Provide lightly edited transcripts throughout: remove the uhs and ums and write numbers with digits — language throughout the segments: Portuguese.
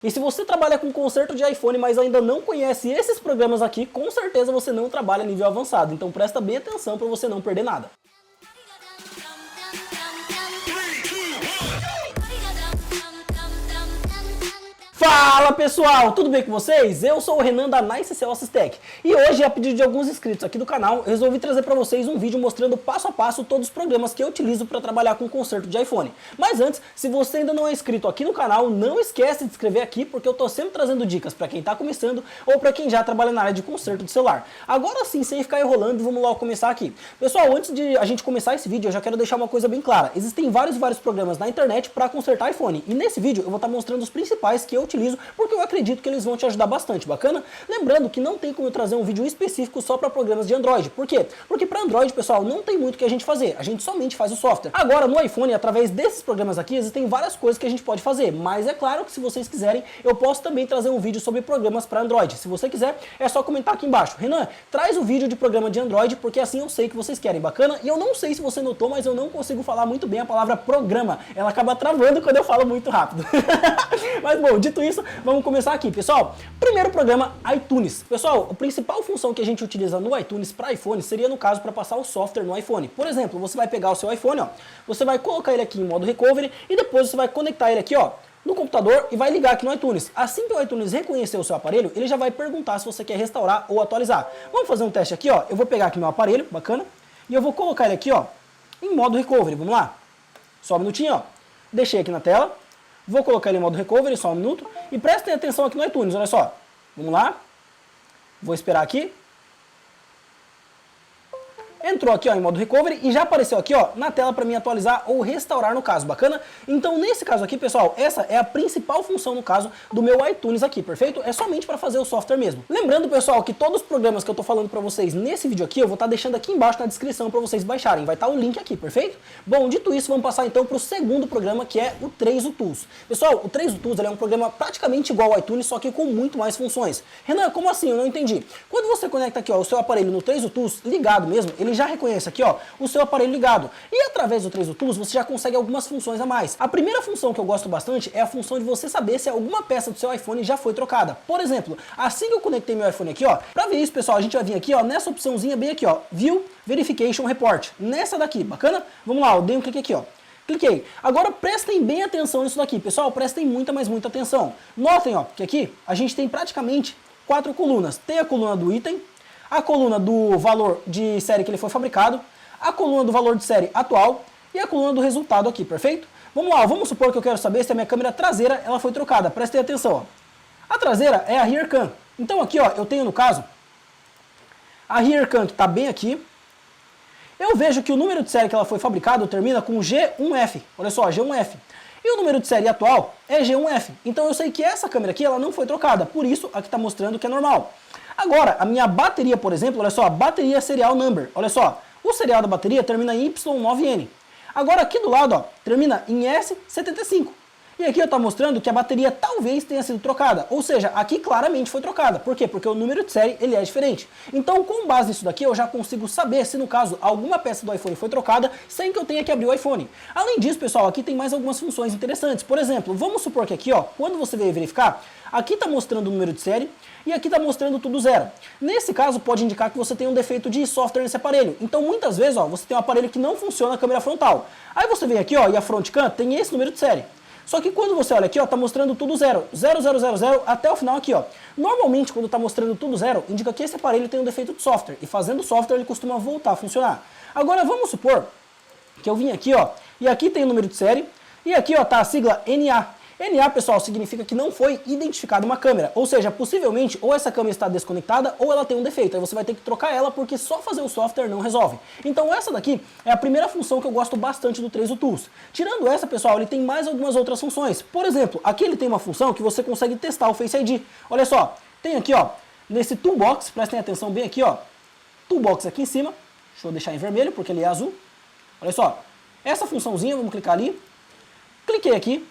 E se você trabalha com conserto de iPhone, mas ainda não conhece esses programas aqui, com certeza você não trabalha nível avançado. Então presta bem atenção para você não perder nada. Fala pessoal, tudo bem com vocês? Eu sou o Renan da NiceCell Assistec e hoje, a pedido de alguns inscritos aqui do canal, eu resolvi trazer para vocês um vídeo mostrando passo a passo todos os programas que eu utilizo para trabalhar com conserto de iPhone. Mas antes, se você ainda não é inscrito aqui no canal, não esquece de se inscrever aqui porque eu tô sempre trazendo dicas para quem tá começando ou para quem já trabalha na área de conserto de celular. Agora sim, sem ficar enrolando, vamos logo começar aqui. Pessoal, antes de a gente começar esse vídeo, eu já quero deixar uma coisa bem clara. Existem vários programas na internet para consertar iPhone e nesse vídeo eu vou estar mostrando os principais que eu utilizo porque eu acredito que eles vão te ajudar bastante, bacana? Lembrando que não tem como eu trazer um vídeo específico só para programas de Android. Por quê? Porque para Android, pessoal, não tem muito o que a gente fazer, a gente somente faz o software. Agora, no iPhone, através desses programas aqui, existem várias coisas que a gente pode fazer, mas é claro que se vocês quiserem, eu posso também trazer um vídeo sobre programas para Android. Se você quiser, é só comentar aqui embaixo. Renan, traz o vídeo de programa de Android, porque assim eu sei que vocês querem, bacana? E eu não sei se você notou, mas eu não consigo falar muito bem a palavra programa. Ela acaba travando quando eu falo muito rápido. Mas bom, dito isso, vamos começar aqui, pessoal. Primeiro programa, iTunes. Pessoal, a principal função que a gente utiliza no iTunes para iPhone seria, no caso, para passar o software no iPhone. Por exemplo, você vai pegar o seu iPhone, ó, você vai colocar ele aqui em modo recovery e depois você vai conectar ele aqui, ó, no computador e vai ligar aqui no iTunes. Assim que o iTunes reconhecer o seu aparelho, ele já vai perguntar se você quer restaurar ou atualizar. Vamos fazer um teste aqui, ó. Eu vou pegar aqui meu aparelho, bacana, e eu vou colocar ele aqui, ó, em modo recovery. Vamos lá? Só um minutinho, ó. Deixei aqui na tela. Vou colocar ele em modo recovery, só um minuto. E prestem atenção aqui no iTunes, olha só. Vamos lá. Vou esperar aqui. Entrou aqui, ó, em modo recovery e já apareceu aqui, ó, na tela para mim atualizar ou restaurar no caso, bacana? Então nesse caso aqui, pessoal, essa é a principal função no caso do meu iTunes aqui, perfeito? É somente para fazer o software mesmo. Lembrando, pessoal, que todos os programas que eu tô falando para vocês nesse vídeo aqui, eu vou estar deixando aqui embaixo na descrição para vocês baixarem, vai estar o link aqui, perfeito? Bom, dito isso, vamos passar então para o segundo programa, que é o 3U Tools. Pessoal, o 3U Tools ele é um programa praticamente igual ao iTunes, só que com muito mais funções. Renan, como assim? Eu não entendi. Quando você conecta aqui, ó, o seu aparelho no 3U Tools ligado mesmo, ele já reconhece aqui, ó, o seu aparelho ligado. E através do 3U Tools você já consegue algumas funções a mais. A primeira função que eu gosto bastante é a função de você saber se alguma peça do seu iPhone já foi trocada. Por exemplo, assim que eu conectei meu iPhone aqui, ó, pra ver isso, pessoal, a gente vai vir aqui, ó, nessa opçãozinha bem aqui, ó, View Verification Report. Nessa daqui, bacana? Vamos lá, eu dei um clique aqui, ó. Cliquei. Agora prestem bem atenção nisso daqui, pessoal, prestem muita, mas muita atenção. Notem, ó, que aqui a gente tem praticamente 4 colunas. Tem a coluna do item, a coluna do valor de série que ele foi fabricado, a coluna do valor de série atual e a coluna do resultado aqui, perfeito? Vamos lá, vamos supor que eu quero saber se a minha câmera traseira ela foi trocada. Prestem atenção, ó. A traseira é a rear cam. Então aqui, ó, eu tenho no caso a rear cam que está bem aqui. Eu vejo que o número de série que ela foi fabricada termina com G1F. Olha só, G1F. E o número de série atual é G1F. Então eu sei que essa câmera aqui ela não foi trocada. Por isso, aqui está mostrando que é normal. Agora, a minha bateria, por exemplo, olha só, bateria serial number. Olha só, o serial da bateria termina em Y9N. Agora aqui do lado, ó, termina em S75. E aqui eu estou mostrando que a bateria talvez tenha sido trocada. Ou seja, aqui claramente foi trocada. Por quê? Porque o número de série ele é diferente. Então, com base nisso daqui, eu já consigo saber se, no caso, alguma peça do iPhone foi trocada sem que eu tenha que abrir o iPhone. Além disso, pessoal, aqui tem mais algumas funções interessantes. Por exemplo, vamos supor que aqui, ó, quando você veio verificar, aqui está mostrando o número de série e aqui está mostrando tudo zero. Nesse caso, pode indicar que você tem um defeito de software nesse aparelho. Então, muitas vezes, ó, você tem um aparelho que não funciona a câmera frontal. Aí você vem aqui, ó, e a front cam tem esse número de série. Só que quando você olha aqui, ó, tá mostrando tudo zero. 0000 até o final aqui, ó. Normalmente, quando tá mostrando tudo zero, indica que esse aparelho tem um defeito de software. E fazendo software, ele costuma voltar a funcionar. Agora, vamos supor que eu vim aqui, ó, e aqui tem o número de série. E aqui, ó, tá a sigla NA. NA, pessoal, significa que não foi identificada uma câmera. Ou seja, possivelmente, ou essa câmera está desconectada, ou ela tem um defeito. Aí você vai ter que trocar ela, porque só fazer o software não resolve. Então essa daqui é a primeira função que eu gosto bastante do 3U Tools. Tirando essa, pessoal, ele tem mais algumas outras funções. Por exemplo, aqui ele tem uma função que você consegue testar o Face ID. Olha só, tem aqui, ó, nesse Toolbox, prestem atenção bem aqui, ó. Toolbox aqui em cima. Deixa eu deixar em vermelho, porque ele é azul. Olha só, essa funçãozinha, vamos clicar ali. Cliquei aqui.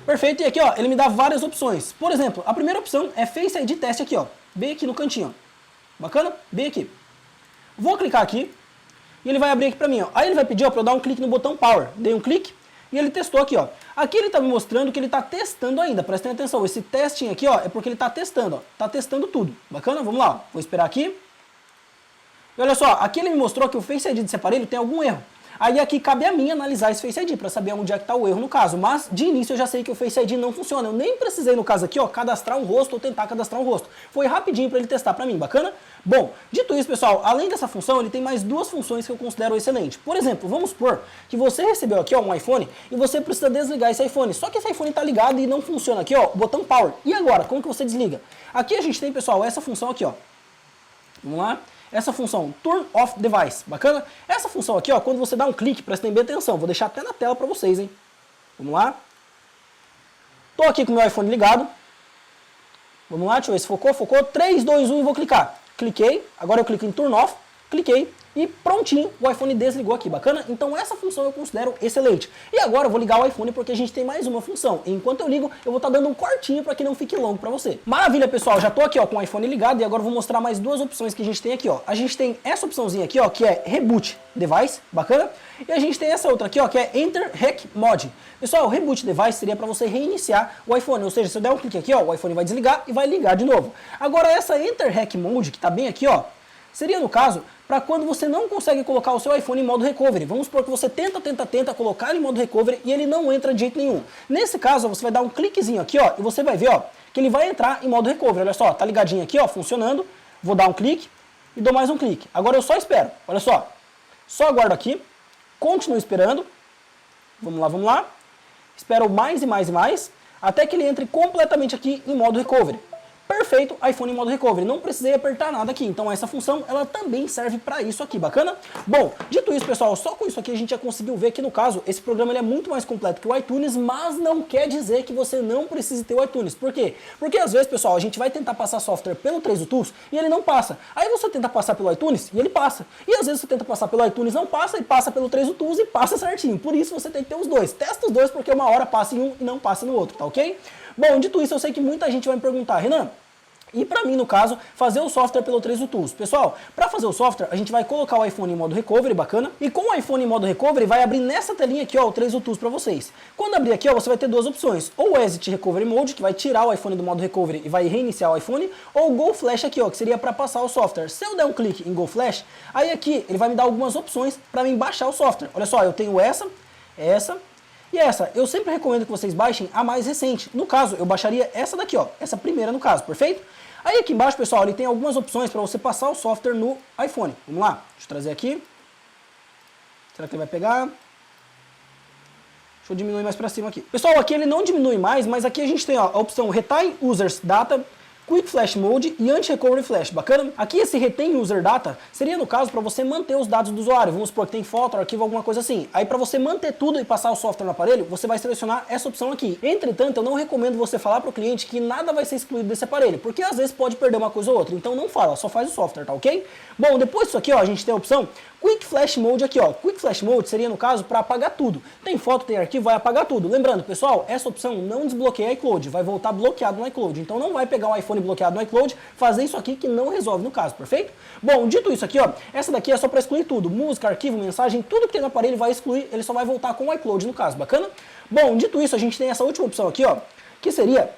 Perfeito, e aqui, ó, ele me dá várias opções. Por exemplo, a primeira opção é Face ID Test aqui, ó, bem aqui no cantinho. Bacana? Bem aqui. Vou clicar aqui e ele vai abrir aqui pra mim, ó. Aí ele vai pedir, ó, pra eu dar um clique no botão Power. Dei um clique e ele testou aqui, ó. Aqui ele está me mostrando que ele está testando ainda, prestem atenção, esse testing aqui, ó, é porque ele está testando, ó, tá testando tudo, bacana? Vamos lá, ó. Vou esperar aqui. E olha só, aqui ele me mostrou que o Face ID desse aparelho tem algum erro. Aí aqui cabe a mim analisar esse Face ID para saber onde é que está o erro no caso. Mas de início eu já sei que o Face ID não funciona. Eu nem precisei no caso aqui, ó, cadastrar um rosto ou tentar cadastrar um rosto. Foi rapidinho para ele testar para mim, bacana? Bom, dito isso, pessoal, além dessa função, ele tem mais duas funções que eu considero excelente. Por exemplo, vamos supor que você recebeu aqui, ó, um iPhone e você precisa desligar esse iPhone. Só que esse iPhone está ligado e não funciona aqui, ó, o botão Power. E agora, como que você desliga? Aqui a gente tem, pessoal, essa função aqui, ó. Vamos lá. Essa função, Turn Off Device, bacana? Essa função aqui, ó, quando você dá um clique, prestem bem atenção, vou deixar até na tela para vocês, hein? Vamos lá. Tô aqui com o meu iPhone ligado. Vamos lá, deixa eu ver se focou, 3, 2, 1 e vou clicar. Cliquei, agora eu clico em Turn Off, cliquei e prontinho, o iPhone desligou aqui, bacana? Então essa função eu considero excelente. E agora eu vou ligar o iPhone porque a gente tem mais uma função. Enquanto eu ligo, eu vou estar dando um cortinho para que não fique longo para você. Maravilha, pessoal, já tô aqui, ó, com o iPhone ligado e agora eu vou mostrar mais duas opções que a gente tem aqui, ó. A gente tem essa opçãozinha aqui, ó, que é Reboot Device, bacana? E a gente tem essa outra aqui, ó, que é Enter Hack Mode. Pessoal, o Reboot Device seria para você reiniciar o iPhone, ou seja, se eu der um clique aqui, ó, o iPhone vai desligar e vai ligar de novo. Agora essa Enter Hack Mode, que tá bem aqui, ó, seria no caso para quando você não consegue colocar o seu iPhone em modo recovery. Vamos supor que você tenta colocar ele em modo recovery e ele não entra de jeito nenhum. Nesse caso, você vai dar um cliquezinho aqui, ó, e você vai ver, ó, que ele vai entrar em modo recovery. Olha só, tá ligadinho aqui, ó, funcionando. Vou dar um clique e dou mais um clique. Agora eu só espero. Olha só. Só aguardo aqui. Continuo esperando. Vamos lá, vamos lá. Espero mais e mais e mais até que ele entre completamente aqui em modo recovery. Perfeito, iPhone em modo recovery, não precisei apertar nada aqui, então essa função ela também serve para isso aqui, bacana? Bom, dito isso, pessoal, só com isso aqui a gente já conseguiu ver que no caso esse programa ele é muito mais completo que o iTunes, mas não quer dizer que você não precise ter o iTunes. Por quê? Porque às vezes, pessoal, a gente vai tentar passar software pelo 3 Tools e ele não passa. Aí você tenta passar pelo iTunes e ele passa. E às vezes você tenta passar pelo iTunes não passa e passa pelo 3 Tools e passa certinho. Por isso você tem que ter os dois. Testa os dois porque uma hora passa em um e não passa no outro, tá ok? Bom, dito isso, eu sei que muita gente vai me perguntar, Renan, e para mim, no caso, fazer o software pelo 3 Tools. Pessoal, para fazer o software, a gente vai colocar o iPhone em modo recovery, bacana? E com o iPhone em modo recovery, vai abrir nessa telinha aqui, ó, o 3 Tools para vocês. Quando abrir aqui, ó, você vai ter duas opções. Ou o Exit Recovery Mode, que vai tirar o iPhone do modo recovery e vai reiniciar o iPhone. Ou o Go Flash aqui, ó, que seria para passar o software. Se eu der um clique em Go Flash, aí aqui ele vai me dar algumas opções para mim baixar o software. Olha só, eu tenho essa e essa. Eu sempre recomendo que vocês baixem a mais recente. No caso, eu baixaria essa daqui, ó, essa primeira no caso, perfeito? Aí aqui embaixo, pessoal, ele tem algumas opções para você passar o software no iPhone. Vamos lá, deixa eu trazer aqui. Será que ele vai pegar? Deixa eu diminuir mais para cima aqui. Pessoal, aqui ele não diminui mais, mas aqui a gente tem, ó, a opção Retain Users Data, Quick Flash Mode e Anti-Recovery Flash, bacana? Aqui esse Retain User Data seria no caso para você manter os dados do usuário, vamos supor que tem foto, arquivo, alguma coisa assim. Aí para você manter tudo e passar o software no aparelho, você vai selecionar essa opção aqui. Entretanto, eu não recomendo você falar para o cliente que nada vai ser excluído desse aparelho, porque às vezes pode perder uma coisa ou outra, então não fala, só faz o software, tá ok? Bom, depois disso aqui, ó, a gente tem a opção Quick Flash Mode aqui, ó. Quick Flash Mode seria, no caso, para apagar tudo. Tem foto, tem arquivo, vai apagar tudo. Lembrando, pessoal, essa opção não desbloqueia iCloud, vai voltar bloqueado no iCloud. Então não vai pegar o iPhone bloqueado no iCloud, fazer isso aqui que não resolve no caso, perfeito? Bom, dito isso aqui, ó, essa daqui é só para excluir tudo. Música, arquivo, mensagem, tudo que tem no aparelho vai excluir, ele só vai voltar com o iCloud no caso, bacana? Bom, dito isso, a gente tem essa última opção aqui, ó, que seria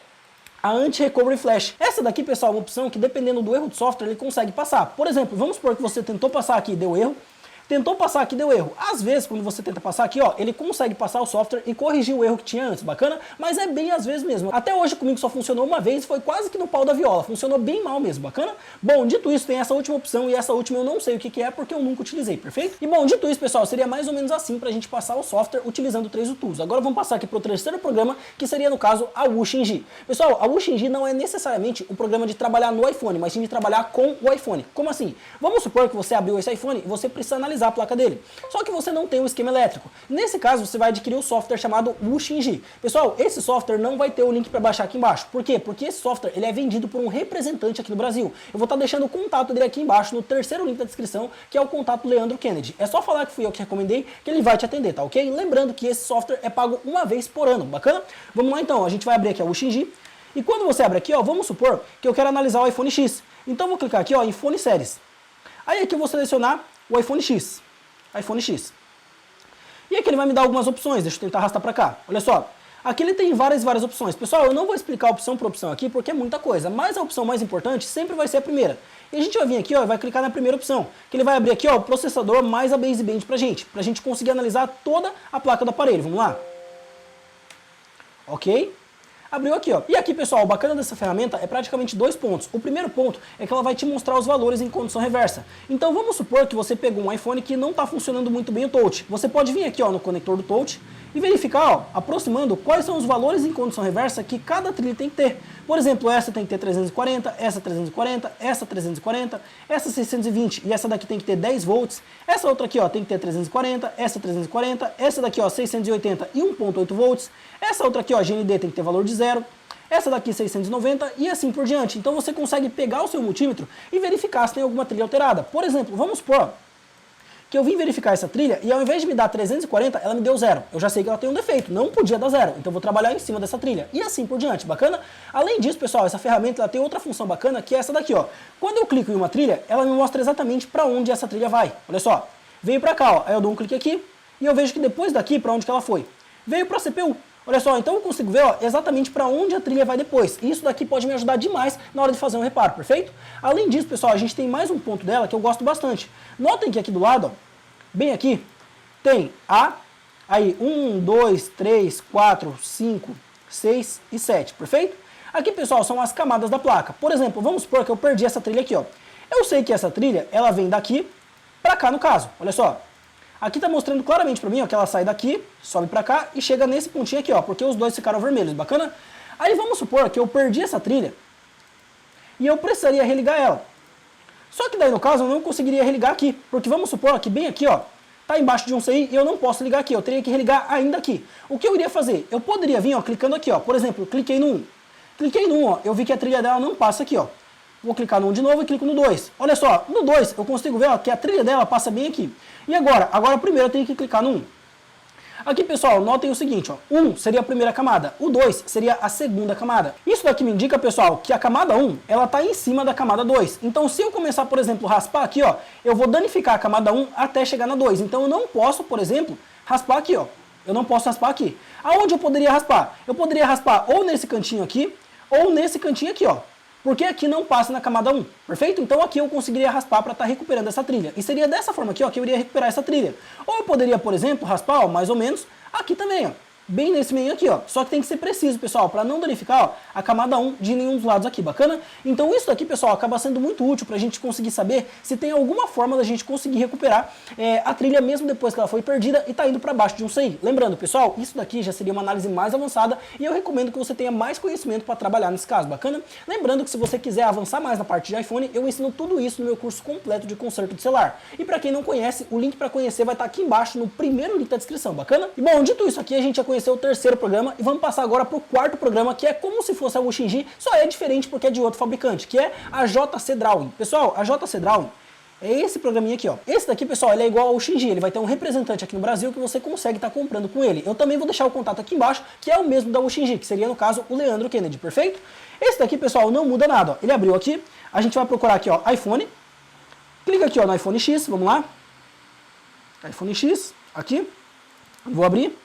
a Anti-Recovery Flash. Essa daqui, pessoal, é uma opção que dependendo do erro de software, ele consegue passar. Por exemplo, vamos supor que você tentou passar aqui e deu erro. Tentou passar aqui, deu erro. Às vezes, quando você tenta passar aqui, ó, ele consegue passar o software e corrigir o erro que tinha antes, bacana? Mas é bem às vezes mesmo. Até hoje comigo só funcionou uma vez, foi quase que no pau da viola. Funcionou bem mal mesmo, bacana? Bom, dito isso, tem essa última opção e essa última eu não sei o que é porque eu nunca utilizei, perfeito? E bom, dito isso, pessoal, seria mais ou menos assim pra gente passar o software utilizando o 3 Tools. Agora vamos passar aqui pro terceiro programa, que seria, no caso, a WuXingyi. Pessoal, a WuXingyi não é necessariamente um programa de trabalhar no iPhone, mas sim de trabalhar com o iPhone. Como assim? Vamos supor que você abriu esse iPhone e você precisa analisar a placa dele. Só que você não tem o esquema elétrico. Nesse caso, você vai adquirir o software chamado WuXingyi. Pessoal, esse software não vai ter o link para baixar aqui embaixo. Por quê? Porque esse software ele é vendido por um representante aqui no Brasil. Eu vou estar deixando o contato dele aqui embaixo, no terceiro link da descrição, que é o contato Leandro Kennedy. É só falar que fui eu que recomendei, que ele vai te atender, tá ok? Lembrando que esse software é pago uma vez por ano, bacana? Vamos lá então, a gente vai abrir aqui a WuXingyi. E quando você abre aqui, ó, vamos supor que eu quero analisar o iPhone X. Então eu vou clicar aqui, ó, em Phone Series. Aí aqui eu vou selecionar o iPhone X. iPhone X. E aqui ele vai me dar algumas opções, deixa eu tentar arrastar para cá. Olha só, Aqui ele tem várias opções. Pessoal, eu não vou explicar opção por opção aqui porque é muita coisa, mas a opção mais importante sempre vai ser a primeira. E a gente vai vir aqui ó, e vai clicar na primeira opção, que ele vai abrir aqui ó, o processador mais a baseband pra gente conseguir analisar toda a placa do aparelho. Vamos lá? Ok? Abriu aqui, ó. E aqui, pessoal, o bacana dessa ferramenta é praticamente 2 pontos. O primeiro ponto é que ela vai te mostrar os valores em condição reversa. Então vamos supor que você pegou um iPhone que não está funcionando muito bem o touch. Você pode vir aqui ó, no conector do touch e verificar, ó, aproximando quais são os valores em condição reversa que cada trilha tem que ter. Por exemplo, essa tem que ter 340, essa 340, essa 340, essa 620 e essa daqui tem que ter 10 volts. Essa outra aqui ó, tem que ter 340, essa 340, essa daqui ó, 680 e 1.8 volts. Essa outra aqui ó, GND tem que ter valor de 0. Essa daqui 690 e assim por diante. Então você consegue pegar o seu multímetro e verificar se tem alguma trilha alterada. Por exemplo, vamos supor que eu vim verificar essa trilha e ao invés de me dar 340, ela me deu 0. Eu já sei que ela tem um defeito, não podia dar 0. Então eu vou trabalhar em cima dessa trilha. E assim por diante, bacana? Além disso, pessoal, essa ferramenta ela tem outra função bacana, que é essa daqui, ó. Quando eu clico em uma trilha, ela me mostra exatamente para onde essa trilha vai. Olha só, veio para cá, ó. Aí eu dou um clique aqui e eu vejo que depois daqui, para onde que ela foi? Veio para a CPU. Olha só, então eu consigo ver ó, exatamente para onde a trilha vai depois. E isso daqui pode me ajudar demais na hora de fazer um reparo, perfeito? Além disso, pessoal, a gente tem mais um ponto dela que eu gosto bastante. Notem que aqui do lado, ó, bem aqui, tem aí 1, 2, 3, 4, 5, 6 e 7, perfeito? Aqui, pessoal, são as camadas da placa. Por exemplo, vamos supor que eu perdi essa trilha aqui, ó. Eu sei que essa trilha, ela vem daqui para cá no caso, olha só. Aqui está mostrando claramente para mim ó, que ela sai daqui, sobe para cá e chega nesse pontinho aqui, ó, porque os dois ficaram vermelhos, bacana? Aí vamos supor que eu perdi essa trilha e eu precisaria religar ela. Só que daí no caso eu não conseguiria religar aqui, porque vamos supor que bem aqui, ó, tá embaixo de um CI e eu não posso ligar aqui, eu teria que religar ainda aqui. O que eu iria fazer? Eu poderia vir ó, clicando aqui, ó, por exemplo, eu cliquei no 1. Cliquei no 1, ó, eu vi que a trilha dela não passa aqui, ó. Vou clicar no 1 de novo e clico no 2. Olha só, no 2 eu consigo ver ó, que a trilha dela passa bem aqui. E agora? Agora primeiro eu tenho que clicar no 1. Aqui, pessoal, notem o seguinte, ó, 1 seria a primeira camada, o 2 seria a segunda camada. Isso daqui me indica, pessoal, que a camada 1, ela está em cima da camada 2. Então, se eu começar, por exemplo, a raspar aqui, ó, eu vou danificar a camada 1 até chegar na 2. Então, eu não posso, por exemplo, raspar aqui, ó. Eu não posso raspar aqui. Aonde eu poderia raspar? Eu poderia raspar ou nesse cantinho aqui, ou nesse cantinho aqui, ó. Porque aqui não passa na camada 1, perfeito? Então aqui eu conseguiria raspar para estar recuperando essa trilha. E seria dessa forma aqui ó, que eu iria recuperar essa trilha. Ou eu poderia, por exemplo, raspar ó, mais ou menos aqui também, ó. Bem nesse meio aqui, ó. Só que tem que ser preciso, pessoal, para não danificar ó, a camada 1 de nenhum dos lados aqui, bacana? Então isso daqui, pessoal, acaba sendo muito útil para a gente conseguir saber se tem alguma forma da gente conseguir recuperar a trilha mesmo depois que ela foi perdida e tá indo para baixo de um CI. Lembrando, pessoal, isso daqui já seria uma análise mais avançada e eu recomendo que você tenha mais conhecimento para trabalhar nesse caso, bacana? Lembrando que se você quiser avançar mais na parte de iPhone, eu ensino tudo isso no meu curso completo de conserto de celular. E para quem não conhece, o link para conhecer vai estar aqui embaixo no primeiro link da descrição, bacana? E bom, dito isso aqui, a gente já conheceu o terceiro programa e vamos passar agora para o quarto programa, que é como se fosse a Wushinji, só é diferente porque é de outro fabricante, que é a JC Drawing. Pessoal, a JC Drawing é esse programinha aqui, ó. Esse daqui, pessoal, ele é igual ao Wushinji, ele vai ter um representante aqui no Brasil que você consegue estar comprando com ele. Eu também vou deixar o contato aqui embaixo, que é o mesmo da Wushinji, que seria, no caso, o Leandro Kennedy, perfeito? Esse daqui, pessoal, não muda nada, ó. Ele abriu aqui, a gente vai procurar aqui, ó, iPhone. Clica aqui, ó, no iPhone X, vamos lá. iPhone X, aqui. Vou abrir.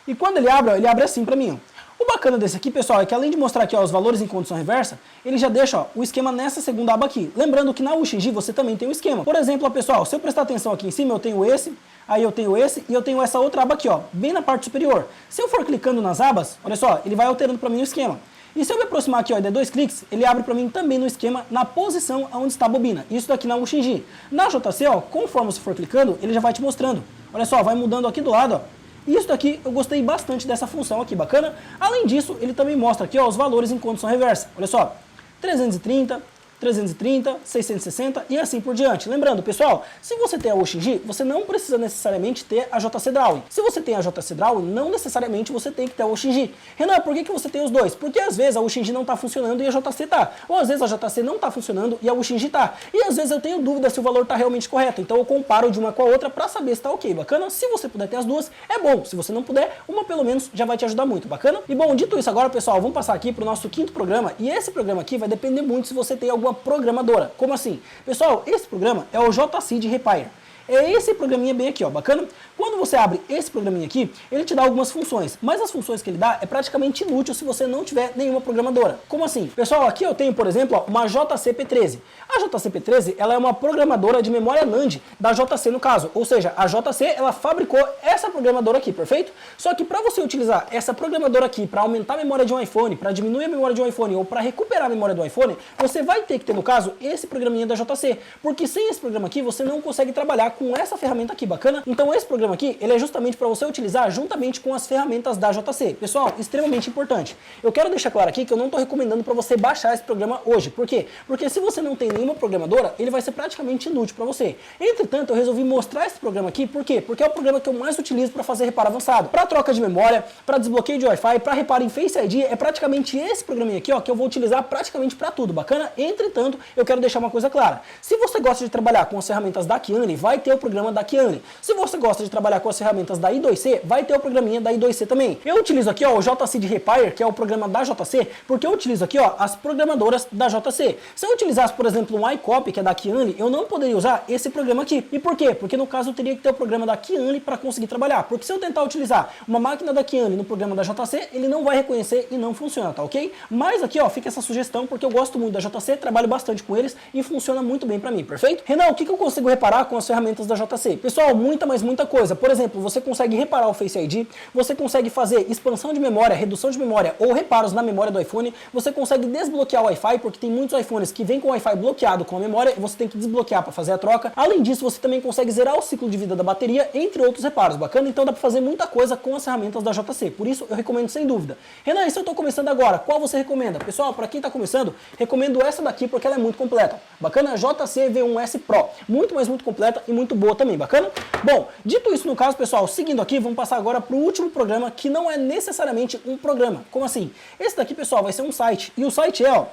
E quando ele abre assim pra mim, ó. O bacana desse aqui, pessoal, é que além de mostrar aqui ó, os valores em condição reversa, ele já deixa ó, o esquema nessa segunda aba aqui. Lembrando que na Wushinji você também tem um esquema. Por exemplo, ó, pessoal, se eu prestar atenção aqui em cima, eu tenho esse, aí eu tenho esse e eu tenho essa outra aba aqui, ó, bem na parte superior. Se eu for clicando nas abas, olha só, ele vai alterando pra mim o esquema. E se eu me aproximar aqui ó, e der 2 cliques, ele abre para mim também no esquema na posição onde está a bobina. Isso daqui na Wushinji. Na JC, ó, conforme você for clicando, ele já vai te mostrando. Olha só, vai mudando aqui do lado, ó. Isso daqui eu gostei bastante dessa função aqui, bacana. Além disso, ele também mostra aqui ó, os valores em condição reversa. Olha só, 330, 330, 660 e assim por diante. Lembrando, pessoal, se você tem a Wushinji, você não precisa necessariamente ter a JC Drawing. Se você tem a JC Drawing, não necessariamente você tem que ter a Wushinji. Renan, por que você tem os dois? Porque às vezes a Wushinji não está funcionando e a JC tá. Ou às vezes a JC não está funcionando e a Wushinji tá. E às vezes eu tenho dúvida se o valor está realmente correto. Então eu comparo de uma com a outra para saber se está ok, bacana? Se você puder ter as duas, é bom. Se você não puder, uma pelo menos já vai te ajudar muito, bacana? E bom, dito isso agora, pessoal, vamos passar aqui para o nosso quinto programa. E esse programa aqui vai depender muito se você tem alguma programadora. Como assim? Pessoal, esse programa é o JSeed Repair. É esse programinha bem aqui, ó, bacana? Quando você abre esse programinha aqui, ele te dá algumas funções, mas as funções que ele dá é praticamente inútil se você não tiver nenhuma programadora. Como assim? Pessoal, aqui eu tenho, por exemplo, ó, uma JCP13. A JCP13, ela é uma programadora de memória NAND da JC no caso, ou seja, a JC, ela fabricou essa programadora aqui, perfeito? Só que para você utilizar essa programadora aqui para aumentar a memória de um iPhone, para diminuir a memória de um iPhone ou para recuperar a memória do iPhone, você vai ter que ter, no caso, esse programinha da JC, porque sem esse programa aqui você não consegue trabalhar com essa ferramenta aqui, bacana? Então esse programa aqui, ele é justamente para você utilizar juntamente com as ferramentas da JC. Pessoal, extremamente importante. Eu quero deixar claro aqui que eu não estou recomendando para você baixar esse programa hoje. Por quê? Porque se você não tem nenhuma programadora, ele vai ser praticamente inútil para você. Entretanto, eu resolvi mostrar esse programa aqui, por quê? Porque é o programa que eu mais utilizo para fazer reparo avançado, para troca de memória, para desbloqueio de Wi-Fi, para reparo em Face ID, é praticamente esse programinha aqui, ó, que eu vou utilizar praticamente para tudo, bacana? Entretanto, eu quero deixar uma coisa clara. Se você gosta de trabalhar com as ferramentas da Kiane, vai ter o programa da Kiane. Se você gosta de trabalhar com as ferramentas da I2C, vai ter o programinha da I2C também. Eu utilizo aqui, ó, o JC de Repair, que é o programa da JC, porque eu utilizo aqui, ó, as programadoras da JC. Se eu utilizasse, por exemplo, um iCopy, que é da Kiane, eu não poderia usar esse programa aqui. E por quê? Porque no caso eu teria que ter o programa da Kiane para conseguir trabalhar. Porque se eu tentar utilizar uma máquina da Kiane no programa da JC, ele não vai reconhecer e não funciona, tá ok? Mas aqui, ó, fica essa sugestão, porque eu gosto muito da JC, trabalho bastante com eles e funciona muito bem para mim, perfeito? Renan, o que eu consigo reparar com as ferramentas da JC? Pessoal, muita coisa. Por exemplo, você consegue reparar o Face ID, você consegue fazer expansão de memória, redução de memória ou reparos na memória do iPhone, você consegue desbloquear o Wi-Fi, porque tem muitos iPhones que vêm com o Wi-Fi bloqueado com a memória e você tem que desbloquear para fazer a troca. Além disso, você também consegue zerar o ciclo de vida da bateria, entre outros reparos, bacana? Então dá para fazer muita coisa com as ferramentas da JC, por isso eu recomendo sem dúvida. Renan, e se eu estou começando agora, qual você recomenda? Pessoal, para quem está começando, recomendo essa daqui porque ela é muito completa. Bacana? JC V1S Pro, muito completa e muito boa também, bacana? Bom, dito isso no caso, pessoal, seguindo aqui, vamos passar agora para o último programa, que não é necessariamente um programa. Como assim? Esse daqui, pessoal, vai ser um site, e o site é, ó,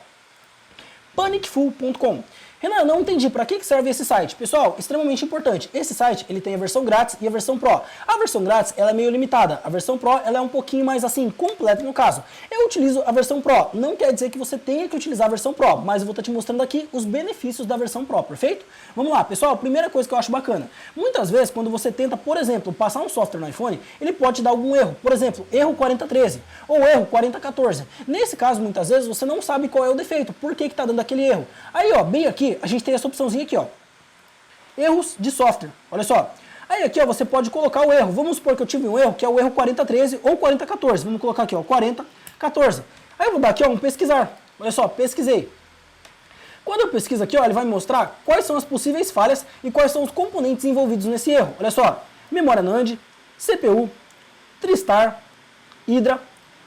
panicfull.com. Renan, não entendi, para que serve esse site? Pessoal, extremamente importante, esse site ele tem a versão grátis e a versão Pro. A versão grátis ela é meio limitada, a versão Pro ela é um pouquinho mais assim, completa no caso. Eu utilizo a versão Pro, não quer dizer que você tenha que utilizar a versão Pro, mas eu vou estar te mostrando aqui os benefícios da versão Pro, perfeito? Vamos lá, pessoal, primeira coisa que eu acho bacana, muitas vezes quando você tenta, por exemplo, passar um software no iPhone, ele pode te dar algum erro, por exemplo, erro 4013 ou erro 4014. Nesse caso, muitas vezes você não sabe qual é o defeito, por que está dando aquele erro. Aí, ó, bem aqui, a gente tem essa opçãozinha aqui, ó, erros de software, olha só. Aí aqui, ó, você pode colocar o erro, vamos supor que eu tive um erro, que é o erro 4013 ou 4014, vamos colocar aqui, ó, 4014. Aí eu vou dar aqui, ó, um pesquisar, olha só, pesquisei. Quando eu pesquiso aqui, ó, ele vai me mostrar quais são as possíveis falhas e quais são os componentes envolvidos nesse erro. Olha só, memória NAND, CPU, TriStar, Hydra,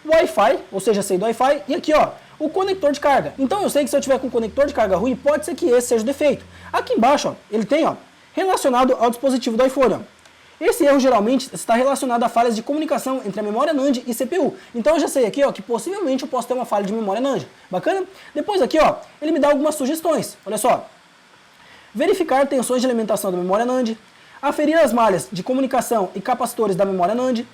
Wi-Fi, ou seja, saída do Wi-Fi, e aqui, ó, o conector de carga. Então eu sei que se eu tiver com um conector de carga ruim, pode ser que esse seja o defeito. Aqui embaixo, ó, ele tem, ó, relacionado ao dispositivo do iPhone, ó. Esse erro geralmente está relacionado a falhas de comunicação entre a memória NAND e CPU. Então eu já sei aqui, ó, que possivelmente eu posso ter uma falha de memória NAND. Bacana? Depois aqui, ó, ele me dá algumas sugestões. Olha só. Verificar tensões de alimentação da memória NAND, aferir as malhas de comunicação e capacitores da memória NAND,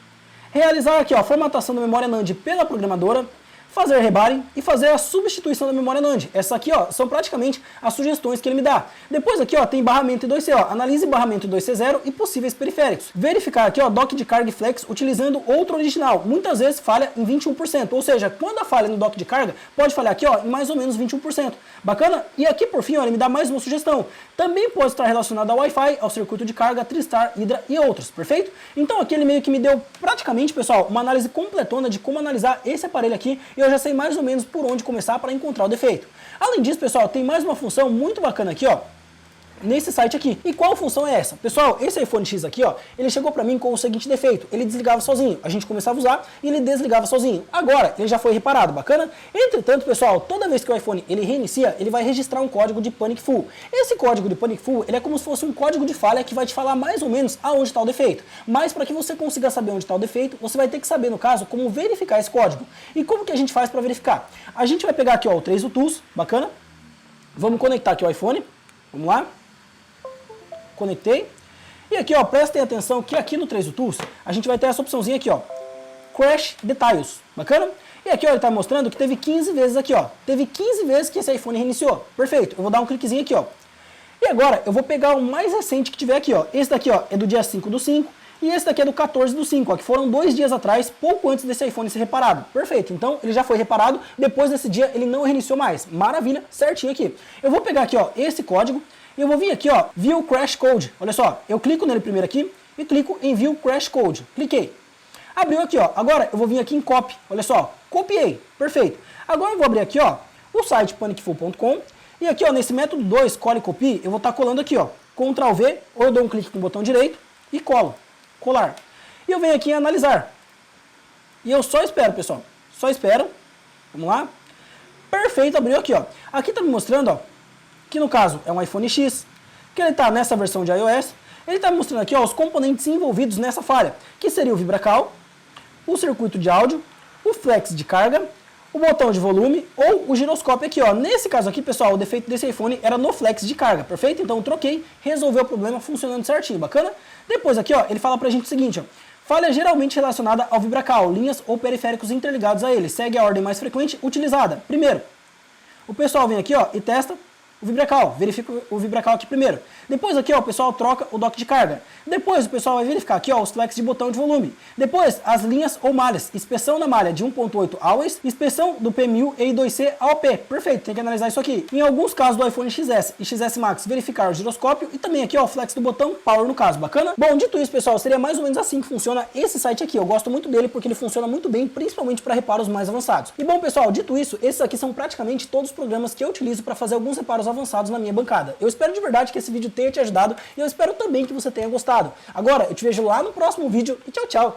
realizar aqui, ó, a formatação da memória NAND pela programadora, fazer rebaring e fazer a substituição da memória NAND. Essas aqui, ó, são praticamente as sugestões que ele me dá. Depois aqui, ó, tem barramento I2C, ó, analise barramento I2C0 e possíveis periféricos. Verificar aqui, ó, dock de carga e flex utilizando outro original. Muitas vezes falha em 21%, ou seja, quando a falha no dock de carga, pode falhar aqui, ó, em mais ou menos 21%. Bacana? E aqui, por fim, ó, ele me dá mais uma sugestão. Também pode estar relacionado ao Wi-Fi, ao circuito de carga, TriStar, Hydra e outros, perfeito? Então aqui ele meio que me deu praticamente, pessoal, uma análise completona de como analisar esse aparelho aqui, e eu já sei mais ou menos por onde começar para encontrar o defeito. Além disso, pessoal, tem mais uma função muito bacana aqui, ó, nesse site aqui. E qual função é essa? Pessoal, esse iPhone X aqui, ó, ele chegou pra mim com o seguinte defeito. Ele desligava sozinho. A gente começava a usar e ele desligava sozinho. Agora, ele já foi reparado, bacana? Entretanto, pessoal, toda vez que o iPhone ele reinicia, ele vai registrar um código de Panic Full. Esse código de Panic Full, ele é como se fosse um código de falha que vai te falar mais ou menos aonde está o defeito. Mas para que você consiga saber onde está o defeito, você vai ter que saber, no caso, como verificar esse código. E como que a gente faz para verificar? A gente vai pegar aqui, ó, o 3 Tools, bacana? Vamos conectar aqui o iPhone. Vamos lá. Conectei. E aqui, ó, prestem atenção que aqui no 3 Tools a gente vai ter essa opçãozinha aqui, ó, Crash Details, bacana? E aqui, ó, ele tá mostrando que teve 15 vezes aqui, ó, teve 15 vezes que esse iPhone reiniciou. Perfeito, eu vou dar um cliquezinho aqui, ó. E agora eu vou pegar o mais recente que tiver aqui, ó. Esse daqui, ó, é do dia 5/5 e esse daqui é do 14/5, ó, que foram 2 dias atrás, pouco antes desse iPhone ser reparado. Perfeito, então ele já foi reparado, depois desse dia ele não reiniciou mais. Maravilha, certinho aqui. Eu vou pegar aqui, ó, esse código e eu vou vir aqui, ó, View Crash Code. Olha só, eu clico nele primeiro aqui e clico em View Crash Code. Cliquei. Abriu aqui, ó. Agora eu vou vir aqui em Copy. Olha só, copiei. Perfeito. Agora eu vou abrir aqui, ó, o site panicful.com e aqui, ó, nesse método 2, Cole e Copy, eu vou estar colando aqui, ó, Ctrl V, ou eu dou um clique com o botão direito e colo. Colar. E eu venho aqui em Analisar. E eu só espero, pessoal. Só espero. Vamos lá. Perfeito, abriu aqui, ó. Aqui tá me mostrando, ó, que no caso é um iPhone X, que ele tá nessa versão de iOS. Ele tá me mostrando aqui, ó, os componentes envolvidos nessa falha, que seria o VibraCal, o circuito de áudio, o flex de carga, o botão de volume ou o giroscópio aqui, ó. Nesse caso aqui, pessoal, o defeito desse iPhone era no flex de carga, perfeito? Então eu troquei, resolveu o problema funcionando certinho, bacana? Depois aqui, ó, ele fala pra gente o seguinte, ó. Falha geralmente relacionada ao VibraCal, linhas ou periféricos interligados a ele. Segue a ordem mais frequente utilizada. Primeiro, o pessoal vem aqui, ó, e testa o VibraCal, verifica o VibraCal aqui primeiro. Depois aqui, ó, o pessoal troca o dock de carga. Depois o pessoal vai verificar aqui, ó, os flex de botão de volume. Depois, as linhas ou malhas. Inspeção da malha de 1.8 always, inspeção do P1000 e I2C AOP. Perfeito, tem que analisar isso aqui. Em alguns casos do iPhone XS e XS Max, verificar o giroscópio e também aqui, ó, o flex do botão Power no caso, bacana? Bom, dito isso, pessoal, seria mais ou menos assim que funciona esse site aqui. Eu gosto muito dele porque ele funciona muito bem, principalmente para reparos mais avançados. E bom, pessoal, dito isso, esses aqui são praticamente todos os programas que eu utilizo para fazer alguns reparos avançados na minha bancada. Eu espero de verdade que esse vídeo tenha te ajudado e eu espero também que você tenha gostado. Agora, eu te vejo lá no próximo vídeo e tchau, tchau!